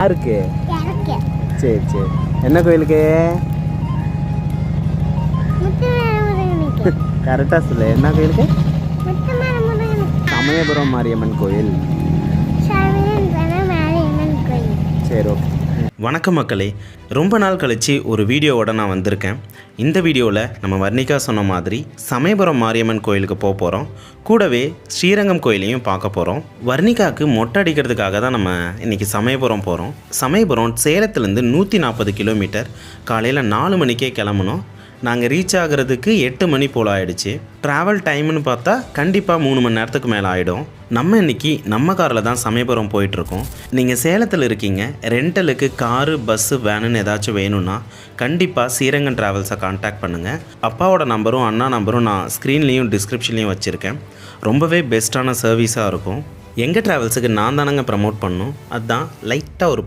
யாருக்கு? சரி சரி. என்ன கோயிலுக்கு? கரெக்டாக சொல்லு. என்ன கோயிலுக்கு? சமயபுரம் மாரியம்மன் கோயில். சரி ஓகே. வணக்கம் மக்களே, ரொம்ப நாள் கழித்து ஒரு வீடியோவோட நான் வந்திருக்கேன். இந்த வீடியோவில் நம்ம வர்ணிகா சொன்ன மாதிரி சமயபுரம் மாரியம்மன் கோயிலுக்கு போக போகிறோம். கூடவே ஸ்ரீரங்கம் கோயிலையும் பார்க்க போகிறோம். வர்ணிகாவுக்கு மொட்டை அடிக்கிறதுக்காக தான் நம்ம இன்றைக்கி சமயபுரம் போகிறோம். சமயபுரம் சேலத்துலேருந்து 140 கிலோமீட்டர். காலையில் 4 மணிக்கே கிளம்பணும். நாங்கள் ரீச் ஆகிறதுக்கு 8 மணி போல் ஆகிடுச்சு. ட்ராவல் டைம்னு பார்த்தா கண்டிப்பாக 3 மணி நேரத்துக்கு மேலே ஆகிடும். நம்ம இன்றைக்கி நம்ம காரில் தான் சமயபுரம் போயிட்டுருக்கோம். நீங்கள் சேலத்தில் இருக்கீங்க, ரெண்டலுக்கு காரு பஸ்ஸு வேனுன்னு ஏதாச்சும் வேணும்னா கண்டிப்பாக ஸ்ரீரங்கம் ட்ராவல்ஸை கான்டாக்ட் பண்ணுங்கள். அப்பாவோட நம்பரும் அண்ணா நம்பரும் நான் ஸ்க்ரீன்லேயும் டிஸ்கிரிப்ஷன்லேயும் வச்சுருக்கேன். ரொம்பவே பெஸ்ட்டான சர்வீஸாக இருக்கும். எங்கள் ட்ராவல்ஸுக்கு நான் தானங்க ப்ரமோட் பண்ணணும், அதுதான் லைட்டாக ஒரு